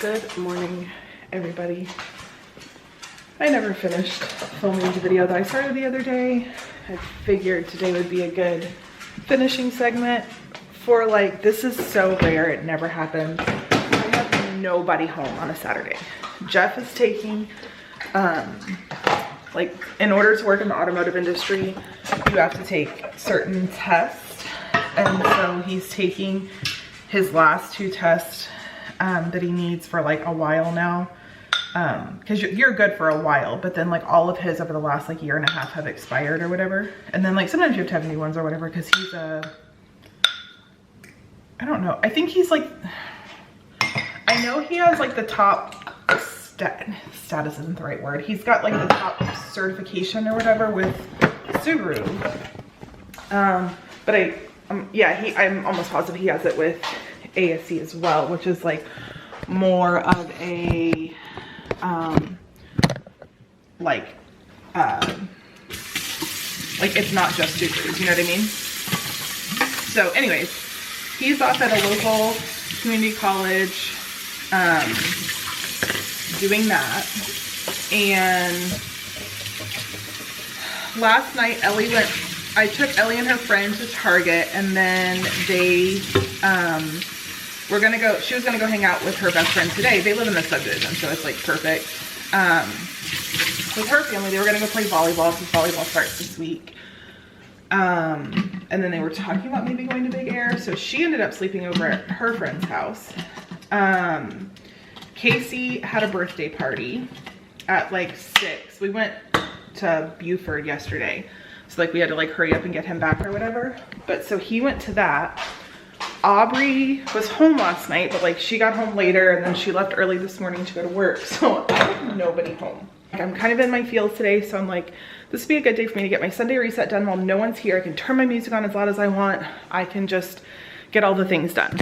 Good morning, everybody. I never finished filming the video that I started the other day. I figured today would be a good finishing segment for like, this is so rare, it never happens. I have nobody home on a Saturday. Jeff is taking, like in order to work in the automotive industry, you have to take certain tests. And so he's taking his last 2 tests that he needs for like a while now, because you're good for a while, but then like all of his over the last like year and a half have expired or whatever, and then like sometimes you have to have new ones or whatever, because he's a, I don't know, I think he's like, I know he has like the top status isn't the right word, he's got like the top certification or whatever with Subaru, but I'm almost positive he has it with ASC as well, which is like more of a like it's not just Subarus, you know what I mean? So anyways, he's off at a local community college doing that. And last night I took Ellie and her friend to Target, and then they she was gonna go hang out with her best friend today. They live in the subdivision, so it's like perfect. With her family, they were gonna go play volleyball because volleyball starts this week. And then they were talking about maybe going to Big Air, so she ended up sleeping over at her friend's house. Casey had a birthday party at like 6. We went to Buford yesterday, so like we had to like hurry up and get him back or whatever. But so he went to that. Aubrey was home last night, but like she got home later, and then she left early this morning to go to work, so I have nobody home. I'm kind of in my feels today, so I'm like, this would be a good day for me to get my Sunday reset done while no one's here. I can turn my music on as loud as I want. I can just get all the things done.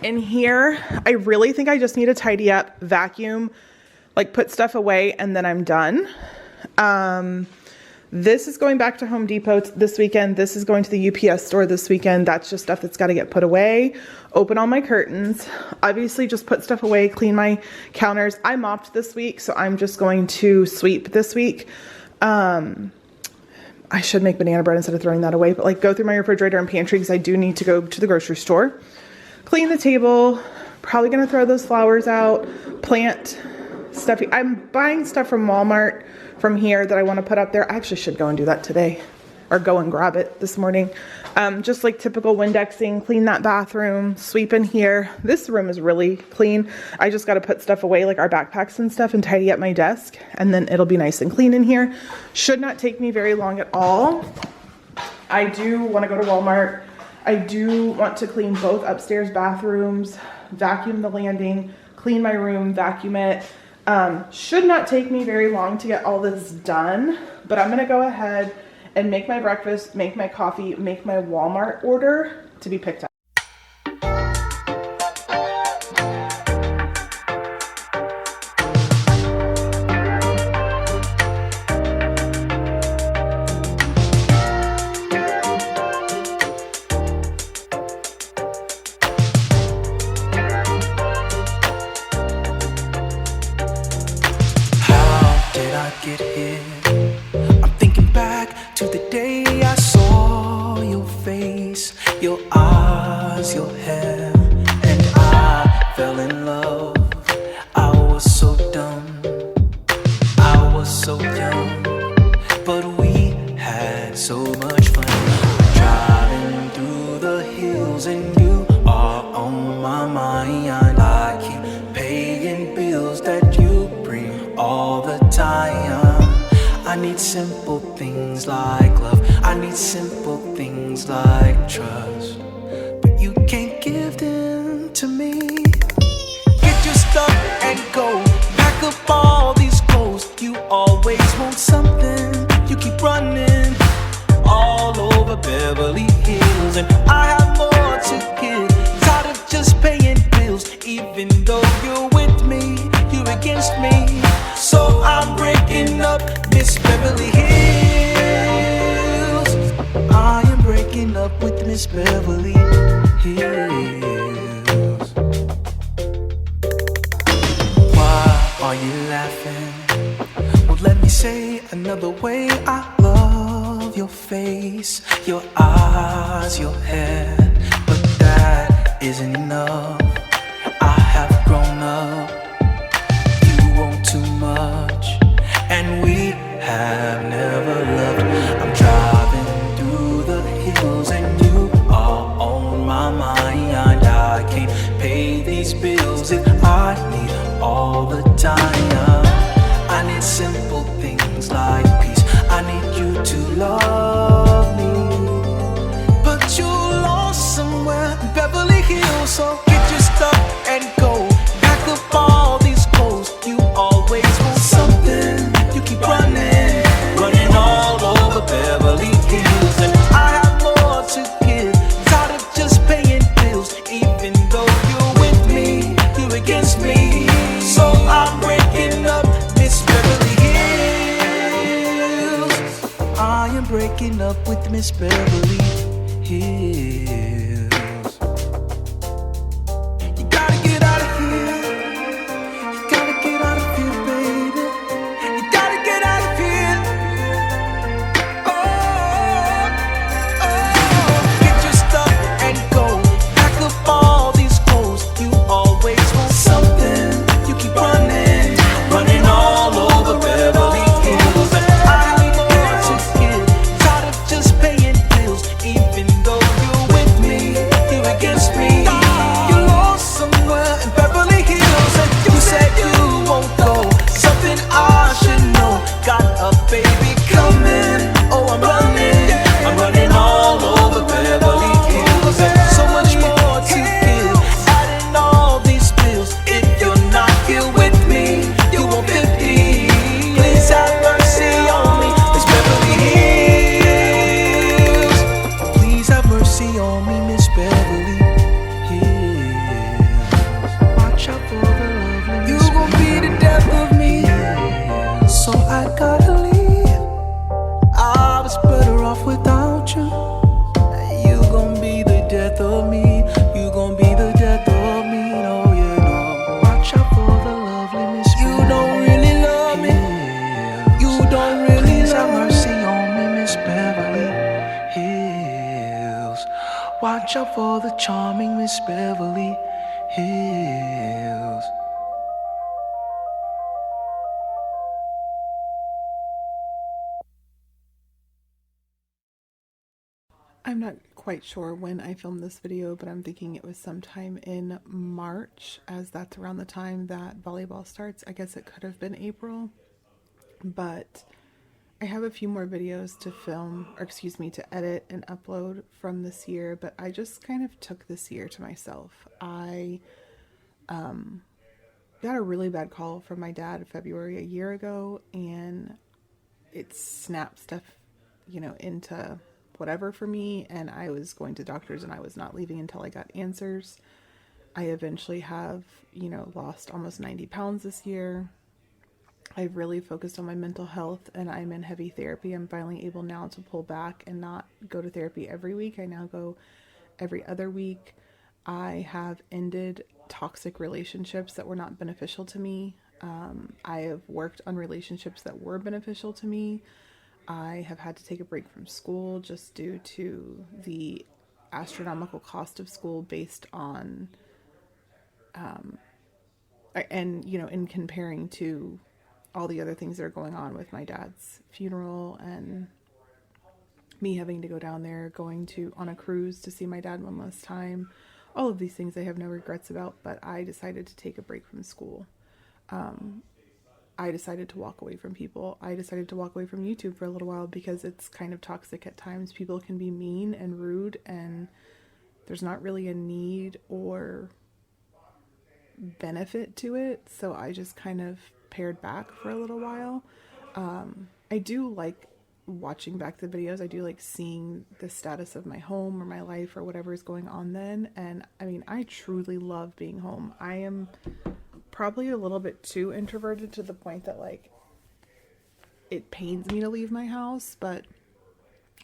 In here, I really think I just need to tidy up, vacuum, like put stuff away, and then I'm done. This is going back to Home Depot this weekend. This is going to the UPS store this weekend. That's just stuff that's got to get put away. Open all my curtains. Obviously just put stuff away, clean my counters. I mopped this week, so I'm just going to sweep this week. I should make banana bread instead of throwing that away, but like go through my refrigerator and pantry because I do need to go to the grocery store. Clean the table. Probably going to throw those flowers out. Plant stuff. I'm buying stuff from Walmart from here that I want to put up there. I actually should go and do that today, or go and grab it this morning. Just like typical Windexing, clean that bathroom, sweep in here. This room is really clean. I just got to put stuff away, like our backpacks and stuff, and tidy up my desk, and then it'll be nice and clean in here. Should not take me very long at all. I do want to go to Walmart. I do want to clean both upstairs bathrooms, vacuum the landing, clean my room, vacuum it. Should not take me very long to get all this done, but I'm gonna go ahead and make my breakfast, make my coffee, make my Walmart order to be picked up. Get here. I'm thinking back to the day I saw your face, your eyes, your hair, and I fell in love. I was so dumb, I was so young, but we had so much fun. Driving through the hills and you are on my mind. I keep paying bills that you bring all the time. I need simple things like love. I need simple things like trust. But you can't give them to me. Get your stuff and go. Pack up all these clothes. You always want something. You keep running all over Beverly Hills, and I have more to give. Tired of just paying bills. Even though you're with me, you're against me. So I'm breaking up Miss Beverly Hills. I am breaking up with Miss Beverly Hills. Are you laughing? Well, let me say another way. I love your face, your eyes, your hair, but that isn't enough. I have grown up, you want too much, and we have never loved. I'm driving through the hills and you are on my mind. I can't pay these bills if I need all the time. I need simple things like peace. I need you to love me, but you lost somewhere in Beverly Hills. So get your stuff and go. Pack up all these clothes. You always want something. You keep running, running all over Beverly Hills, and I have more to give. Tired of just paying bills, even though you're with me, you're against me. So I'm breaking up, Miss Beverly Hills. I am breaking up with Miss Beverly Hills. You gotta get out of here. You gotta get out of here, baby. You gotta get out of here. Oh, oh. Get your stuff and go. Pack up all these clothes. You always want something. You keep running, running all over Beverly Hills, and I need more to give. Tired of just paying bills, even though you're with me, you're against me. You lost somewhere in Beverly Hills, and you said you won't go. Something I should know. Got a baby coming. Oh, I'm running all over Beverly Hills, and so much more to give. Adding all these bills. If you're not here with me, you want 50. Please have mercy on me, Miss Beverly Hills. Please have mercy on me, Miss Beverly Hills. Watch out for the lovely. You gon' be the death of me, so I gotta leave. I was better off without you. You gon' be the death of me. You gon' be the death of me. No, you know. Watch out for the lovely Miss. You don't really love me. You don't really. Please have mercy on me, Miss Beverly Hills. Watch out for the charming Miss Beverly Hills. I'm not quite sure when I filmed this video, but I'm thinking it was sometime in March, as that's around the time that volleyball starts. I guess it could have been April, but I have a few more videos to film, or excuse me, to edit and upload from this year, but I just kind of took this year to myself. I got a really bad call from my dad in February a year ago, and it snapped stuff, into whatever for me, and I was going to doctors and I was not leaving until I got answers. I eventually have, lost almost 90 pounds this year. I've really focused on my mental health, and I'm in heavy therapy. I'm finally able now to pull back and not go to therapy every week. I now go every other week. I have ended toxic relationships that were not beneficial to me. I have worked on relationships that were beneficial to me. I have had to take a break from school just due to the astronomical cost of school based on, in comparing to all the other things that are going on with my dad's funeral and me having to go down there, going on a cruise to see my dad one last time. All of these things I have no regrets about, but I decided to take a break from school. I decided to walk away from people. I decided to walk away from YouTube for a little while because it's kind of toxic at times. People can be mean and rude, and there's not really a need or benefit to it. So I just kind of pared back for a little while. I do like watching back the videos. I do like seeing the status of my home or my life or whatever is going on then. And I mean, I truly love being home. I am probably a little bit too introverted to the point that like it pains me to leave my house, but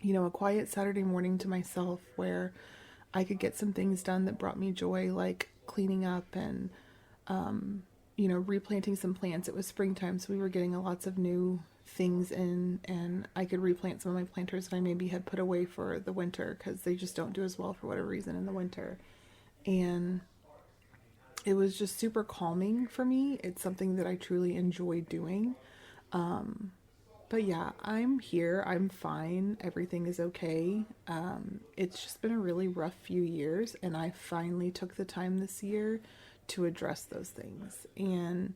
a quiet Saturday morning to myself where I could get some things done that brought me joy, like cleaning up and replanting some plants. It was springtime, so we were getting lots of new things in, and I could replant some of my planters that I maybe had put away for the winter because they just don't do as well for whatever reason in the winter. And it was just super calming for me. It's something that I truly enjoy doing. But yeah, I'm here. I'm fine. Everything is okay. It's just been a really rough few years, and I finally took the time this year to address those things. And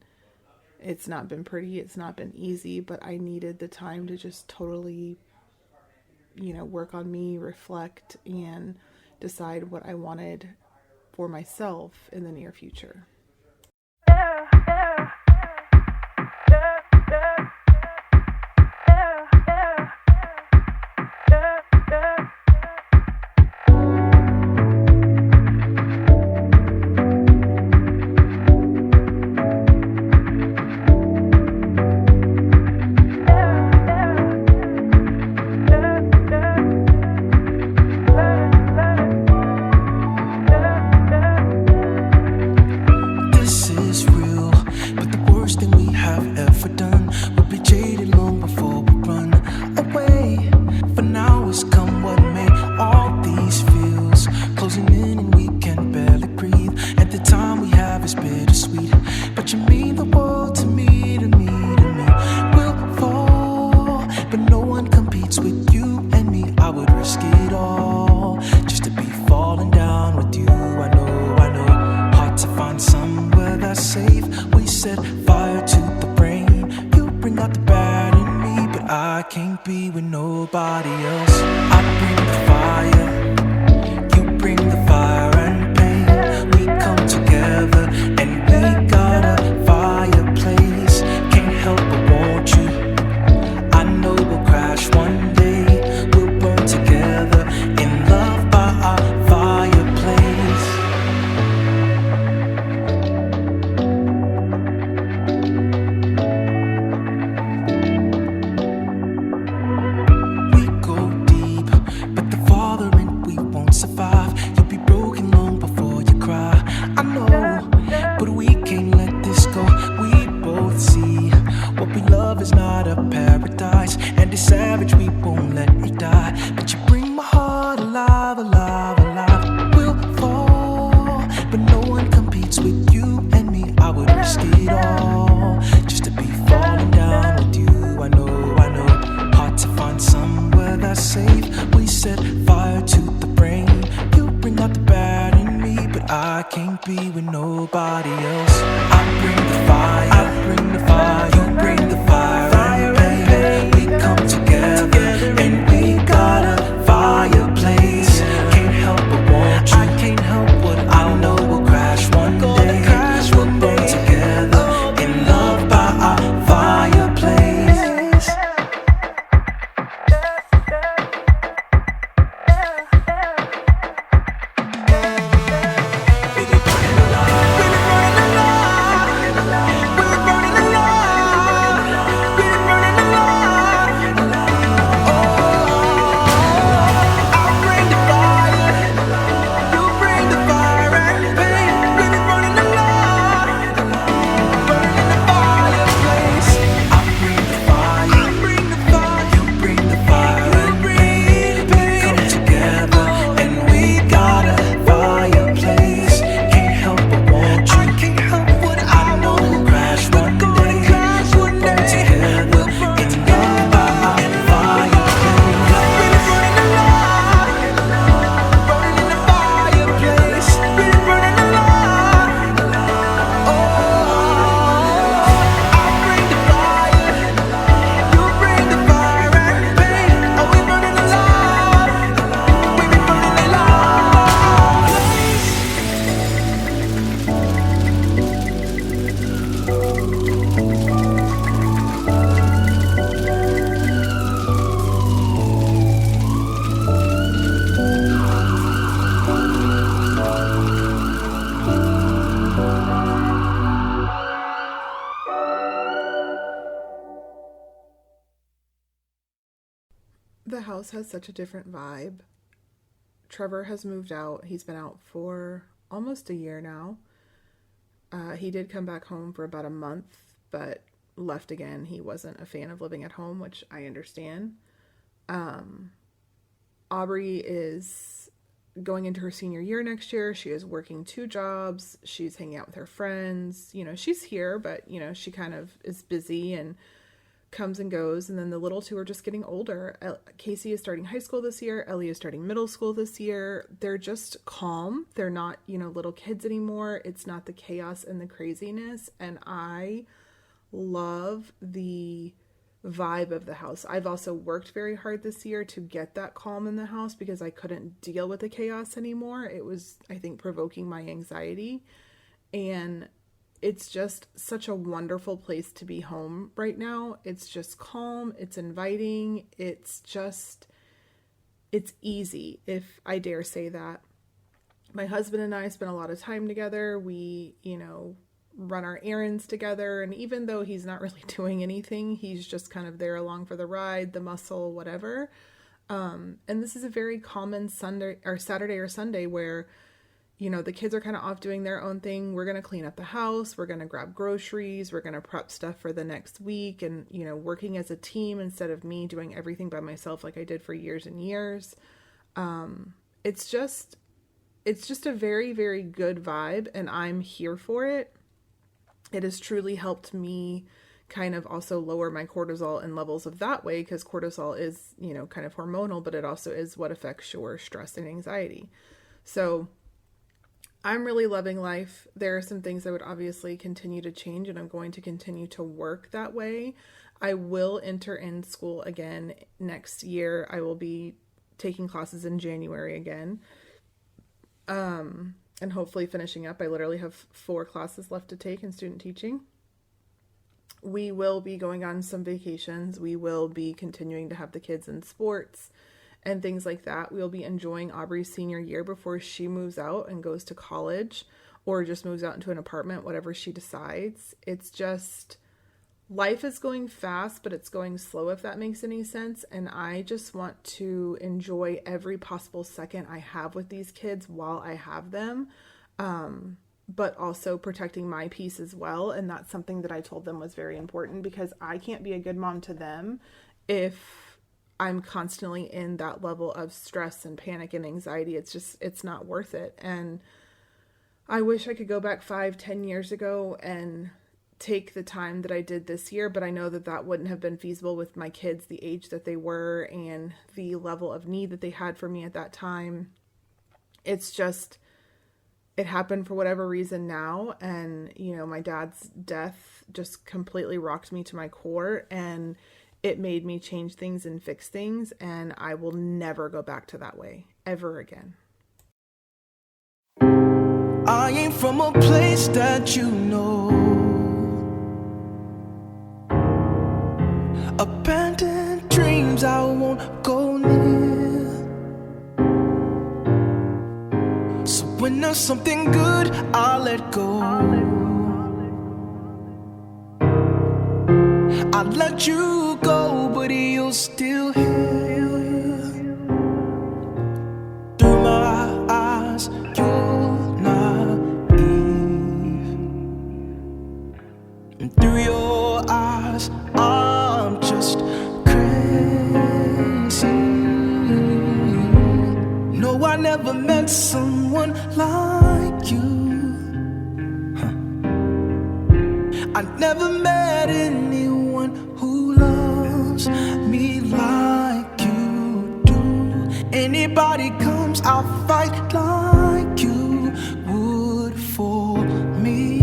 it's not been pretty, it's not been easy, but I needed the time to just totally, work on me, reflect, and decide what I wanted for myself in the near future. This is real, but the worst thing we have ever done would be jaded long before we run away. For now it's come what may, all these feels closing in and we can barely breathe. At the time we have is bittersweet, but you mean the world to me, to me, to me. We'll fall, but no one competes with you and me. I would risk it all just to be falling down with you. I know, hard to find somewhere that's safe. We set fire to the brain. You bring out the bad in me, but I can't be with nobody else. I bring the fire, you bring the fire and pain. We come together and we got a fireplace. Can't help but want you. I know we'll crash one day. We'll burn together in love by our fireplace. We go deep, but the farther in we won't survive. You'll be broken long before you cry. I know, but we can't let this go. We both see what we love is not a paradise, and it's savage, we won't let it die. But you bring my heart alive, alive, alive. We'll fall, but no one competes with you and me. I would risk it all just to be falling down with you. I know, hard to find somewhere that's safe. We set fire to the brain. You bring out the bad in me, but I can't be with nobody else. I bring the fire, you bring the fire and pain. We come together and we got a fireplace. Can't help but want you. I can't help what I know we'll crash one day. We'll burn together in love by our fireplace. The house has such a different vibe. Trevor has moved out. He's been out for almost a year now. He did come back home for about a month, but left again. He wasn't a fan of living at home, which I understand. Aubrey is going into her senior year next year. She is working 2 jobs. She's hanging out with her friends. You know, she's here, but, you know, she kind of is busy and comes and goes. And then the little 2 are just getting older. Casey is starting high school this year. Ellie is starting middle school this year. They're just calm. They're not, you know, little kids anymore. It's not the chaos and the craziness. And I love the vibe of the house. I've also worked very hard this year to get that calm in the house because I couldn't deal with the chaos anymore. It was, I think, provoking my anxiety. And it's just such a wonderful place to be home right now. It's just calm. It's inviting. It's easy, if I dare say that. My husband and I spend a lot of time together. We, you know, run our errands together. And even though he's not really doing anything, he's just kind of there along for the ride, the muscle, whatever. And this is a very common Sunday or Saturday or Sunday where, you know, the kids are kind of off doing their own thing. We're going to clean up the house. We're going to grab groceries. We're going to prep stuff for the next week and, you know, working as a team instead of me doing everything by myself like I did for years and years. It's just a very, very good vibe and I'm here for it. It has truly helped me kind of also lower my cortisol and levels of that way because cortisol is, you know, kind of hormonal, but it also is what affects your stress and anxiety. So I'm really loving life. There are some things I would obviously continue to change and I'm going to continue to work that way. I will enter in school again next year. I will be taking classes in January again. And hopefully finishing up. I literally have 4 classes left to take in student teaching. We will be going on some vacations. We will be continuing to have the kids in sports and things like that. We'll be enjoying Aubrey's senior year before she moves out and goes to college or just moves out into an apartment, whatever she decides. It's just, life is going fast, but it's going slow, if that makes any sense. And I just want to enjoy every possible second I have with these kids while I have them, but also protecting my peace as well. And that's something that I told them was very important because I can't be a good mom to them if I'm constantly in that level of stress and panic and anxiety. It's not worth it. And I wish I could go back 5-10 years ago and take the time that I did this year, but I know that that wouldn't have been feasible with my kids, the age that they were and the level of need that they had for me at that time. It's just, it happened for whatever reason now. And, you know, my dad's death just completely rocked me to my core and it made me change things and fix things. And I will never go back to that way ever again. I ain't from a place that you know. Abandoned dreams I won't go near. So when there's something good, I'll let go. I'll let you go, but you're still here. Through my eyes, you're naive. And through your eyes, I'm just crazy. No, I never met someone like you. I never met anyone who loves me like you do. Anybody comes, I'll fight like you would for me.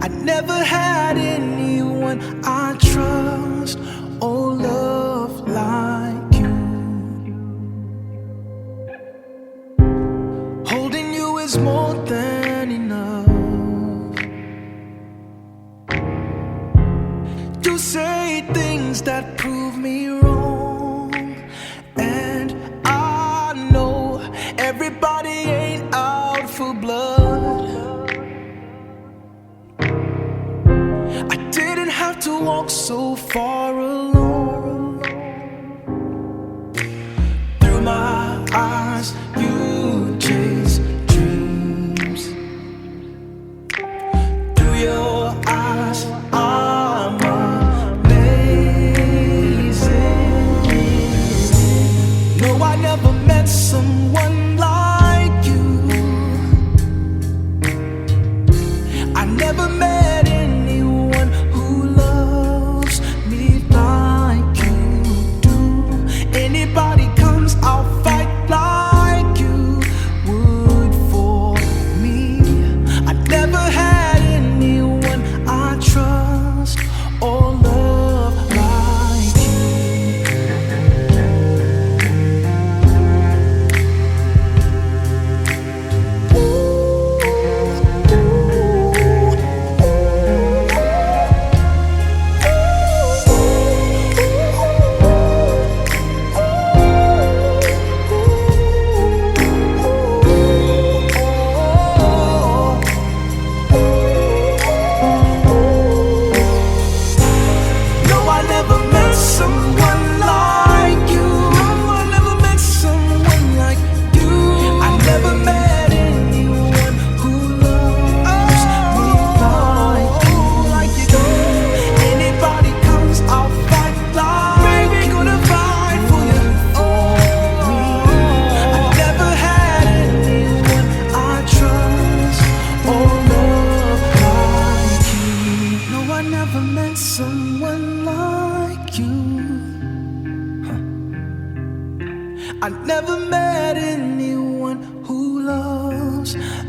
I never had anyone I trust or love like you. Holding you is more than enough. You say things that prove me wrong, and I know everybody ain't out for blood. I didn't have to walk so far alone. Through my eyes, you chase dreams.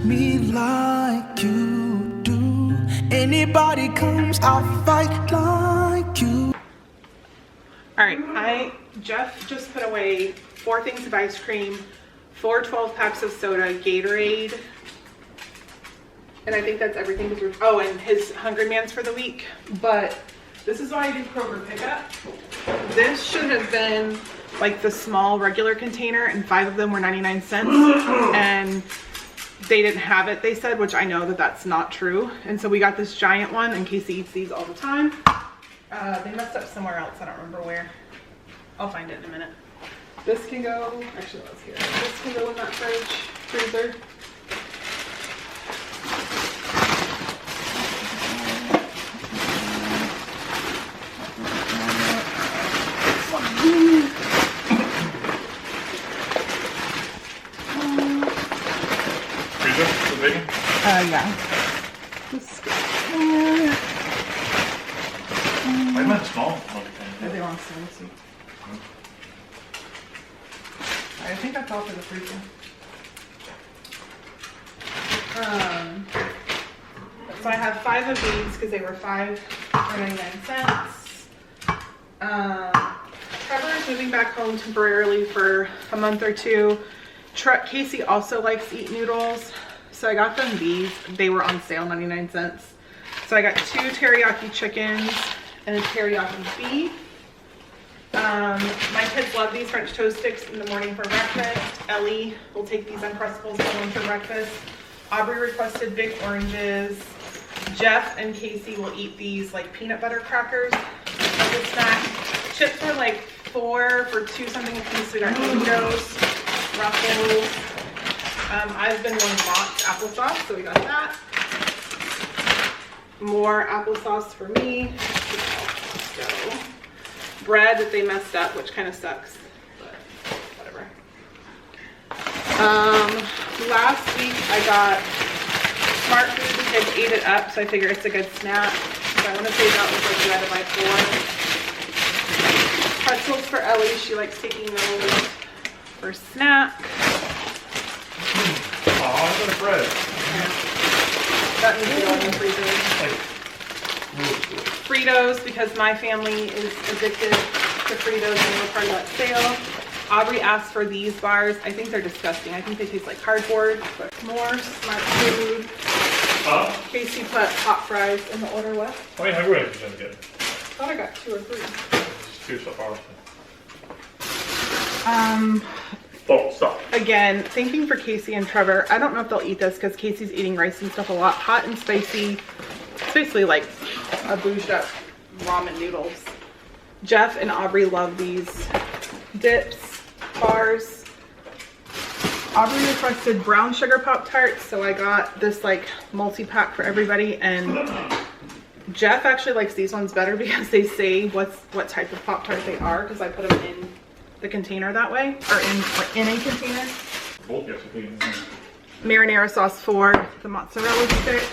me like you do. Anybody comes, I'll fight like you. All right, Jeff just put away 4 things of ice cream, 4 12-packs of soda, Gatorade, and I think that's everything. Oh, and his Hungry Man's for the week. But this is why I do Kroger pickup. This should have been like the small regular container, and 5 of them were 99 cents, and they didn't have it, they said, which I know that that's not true. And so we got this giant one, and Casey eats these all the time. They messed up somewhere else, I don't remember where. I'll find it in a minute. This can go, actually let's hear it. This can go in that freezer. Yeah. Why am I small? They want to see. I think that's all for the freezer. So I have 5 of these because they were 5 for 99 cents. Trevor is moving back home temporarily for a month or 2. Casey also likes to eat noodles. So I got them these. They were on sale, 99 cents. So I got 2 teriyaki chickens and a teriyaki beef. My kids love these French toast sticks in the morning for breakfast. Ellie will take these Uncrustables home for breakfast. Aubrey requested big oranges. Jeff and Casey will eat these like peanut butter crackers as a snack. Chips were like 4 for 2 something a piece. We got Doritos, Ruffles. I've been wanting Mott's applesauce, so we got that. More applesauce for me. So, bread that they messed up, which kind of sucks, but whatever. Last week I got Smart Food. The kids ate it up, so I figure it's a good snack. So I want to say that was like 2 out of my 4. Pretzels for Ellie. She likes taking those for snack. Oh, I got bread. That needs to go in the freezer. Fritos, because my family is addicted to Fritos and they were part of that sale. Aubrey asked for these bars. I think they're disgusting. I think they taste like cardboard, but more Smart Food. Casey put hot fries in the order. What? How many Hungry Man's did you get? I thought I got 2 or 3. Just 2 so far. Oh, stop. Again, thinking for Casey and Trevor. I don't know if they'll eat this because Casey's eating rice and stuff a lot. Hot and spicy. It's basically like a bouged up ramen noodles. Jeff and Aubrey love these dips, bars. Aubrey requested brown sugar Pop-Tarts, so I got this like multi-pack for everybody. And Jeff actually likes these ones better because they say what type of Pop-Tart they are, because I put them in the container that way, or in a container. Both, yes, Marinara sauce for the mozzarella sticks.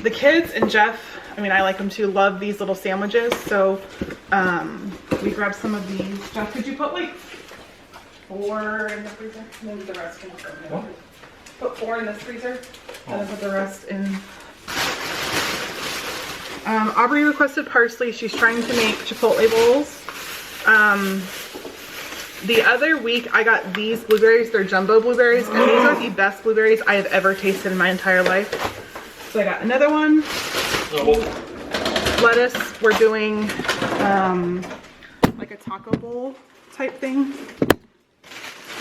The kids and Jeff, I mean I like them too, love these little sandwiches, so we grabbed some of these. Jeff, could you put like 4 in the freezer? Maybe the rest can go in. Put 4 in this freezer, and then put the rest in. Aubrey requested parsley. She's trying to make Chipotle bowls. The other week I got these blueberries. They're jumbo blueberries, and these are the best blueberries I have ever tasted in my entire life. So I got another one. Lettuce. We're doing like a taco bowl type thing.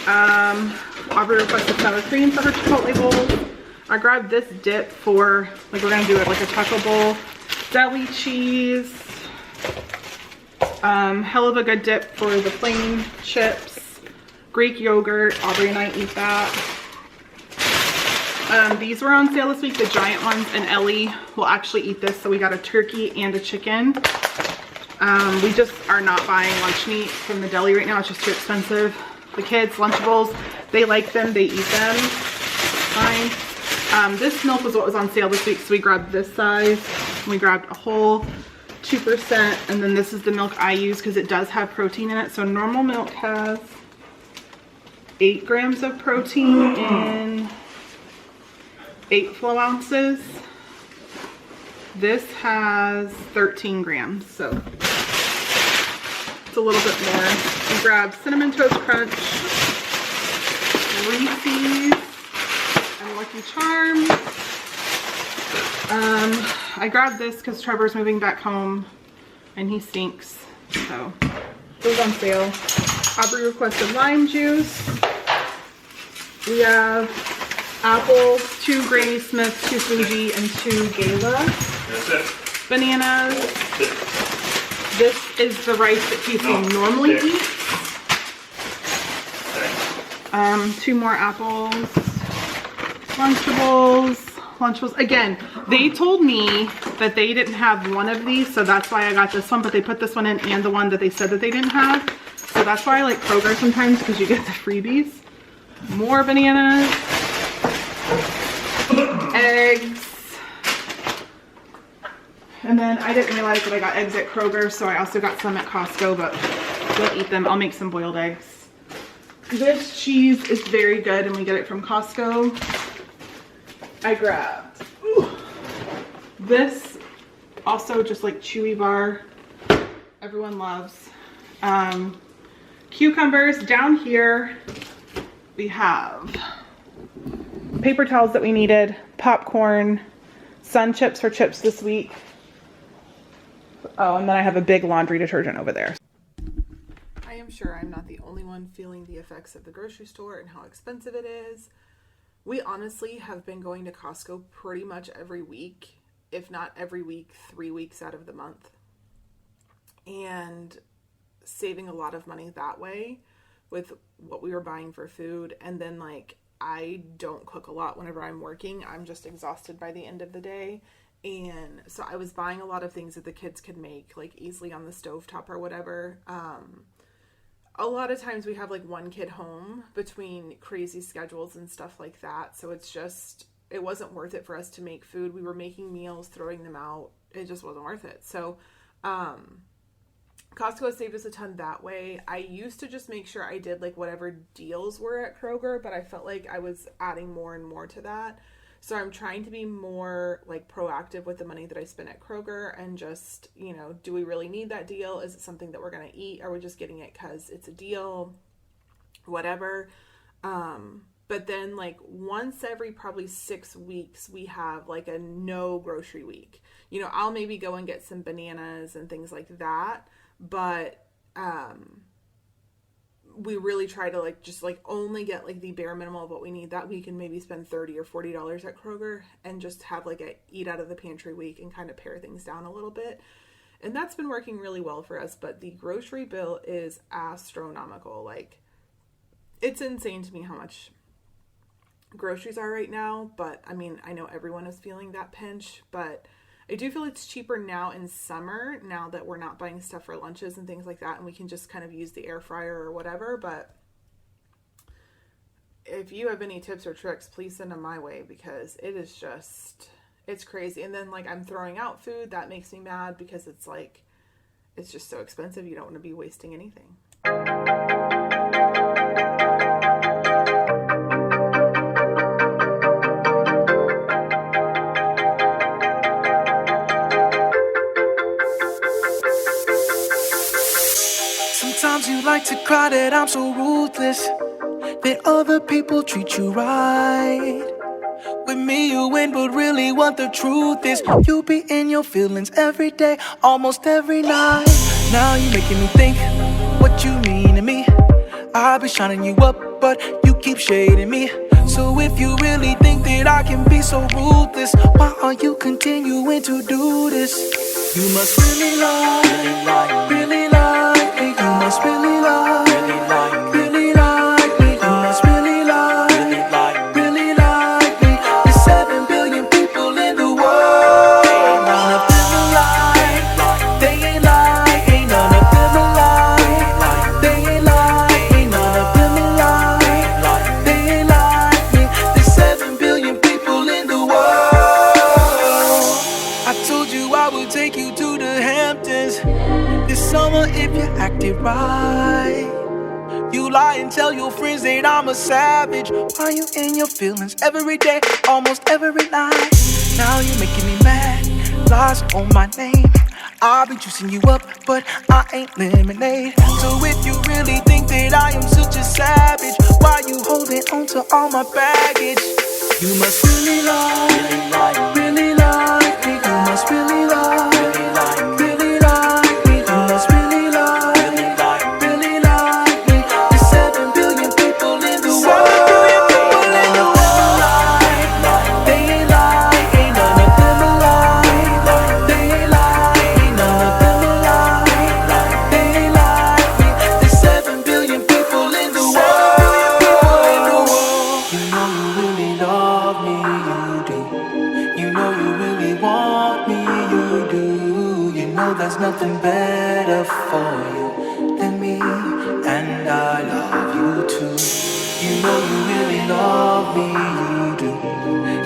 Aubrey requested sour cream for her Chipotle bowl. I grabbed this dip for, like, we're gonna do it like a taco bowl. Deli cheese. Hell of a good dip for the plain chips. Greek yogurt. Aubrey and I eat that. These were on sale this week, the giant ones, and Ellie will actually eat this. So we got a turkey and a chicken. We just are not buying lunch meat from the deli right now. It's just too expensive. The kids, Lunchables, they like them, they eat them. Fine. This milk was what was on sale this week, so we grabbed this size. We grabbed a whole 2%, and then this is the milk I use because it does have protein in it. So normal milk has 8 grams of protein in 8 flow ounces. This has 13 grams, so it's a little bit more. We grabbed Cinnamon Toast Crunch, Reese's, and Lucky Charms. I grabbed this because Trevor's moving back home and he stinks, so it was on sale. Aubrey requested lime juice. We have apples, 2 Granny Smith, 2 Fuji, and 2 Gala. That's it. Bananas. That's it. This is the rice that Casey normally eats. 2 more apples. Lunchables. Again, they told me that they didn't have one of these, so that's why I got this one, but they put this one in and the one that they said that they didn't have. So that's why I like Kroger sometimes, because you get the freebies. More bananas. Eggs. And then I didn't realize that I got eggs at Kroger, so I also got some at Costco, but we'll eat them. I'll make some boiled eggs. This cheese is very good, and we get it from Costco. I grabbed this, also just like chewy bar, everyone loves. Cucumbers. Down here we have paper towels that we needed, popcorn, Sun Chips for chips this week. Oh, and then I have a big laundry detergent over there. I am sure I'm not the only one feeling the effects of the grocery store and how expensive it is. We honestly have been going to Costco pretty much every week, if not every week, 3 weeks out of the month. And saving a lot of money that way with what we were buying for food. And then like, I don't cook a lot whenever I'm working. I'm just exhausted by the end of the day. And so I was buying a lot of things that the kids could make like easily on the stovetop or whatever. A lot of times we have like one kid home between crazy schedules and stuff like that. So it's just, it wasn't worth it for us to make food. We were making meals, throwing them out. It just wasn't worth it. So, Costco has saved us a ton that way. I used to just make sure I did like whatever deals were at Kroger, but I felt like I was adding more and more to that. So I'm trying to be more like proactive with the money that I spend at Kroger and just, you know, do we really need that deal? Is it something that we're going to eat? Are we just getting it because it's a deal? Whatever. But then like once every probably 6 weeks, we have like a no grocery week. You know, I'll maybe go and get some bananas and things like that. But, we really try to like just like only get like the bare minimum of what we need that week and maybe spend $30 or $40 at Kroger and just have like a eat out of the pantry week and kind of pare things down a little bit. And that's been working really well for us. But the grocery bill is astronomical. Like it's insane to me how much groceries are right now. But I mean, I know everyone is feeling that pinch, but I do feel it's cheaper now in summer, now that we're not buying stuff for lunches and things like that, and we can just kind of use the air fryer or whatever. But if you have any tips or tricks, please send them my way, because it is just, it's crazy. And then like I'm throwing out food, that makes me mad because it's like, it's just so expensive. You don't want to be wasting anything. Sometimes you like to cry that I'm so ruthless, that other people treat you right. With me you win, but really what the truth is, you be in your feelings every day, almost every night. Now you making me think what you mean to me. I be shining you up, but you keep shading me. So if you really think that I can be so ruthless, why are you continuing to do this? You must really like, really like me. You must really like, really like me. You must really like, really like me. There's 7 billion people in the world. Ain't none of them alike. They ain't like, ain't none of them alike. They ain't like, ain't none of them alike. They ain't like me. There's 7 billion people in the world. I told you I would take you to the Hamptons this summer if you acted right. and tell your friends that I'm a savage. Why you in your feelings every day, almost every night? Now you're making me mad, lies on my name. I'll be juicing you up, but I ain't lemonade. So if you really think that I am such a savage, why you holding on to all my baggage? You must really love me. You must really love me. Really like me. You must really love me. Really like me. There's 7 billion people in the world. They ain't like, ain't none of them alive. They ain't like, ain't none of them alive. They ain't like me. There's 7 billion people in the world. You know you really love me, you do. You know you really want me, you do. You know there's nothing better for you than me, and I love you too. You know you really love me, you do.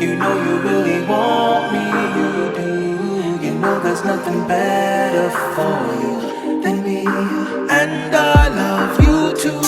You know you really want me, you do. You know there's nothing better for you than me, and I love you too.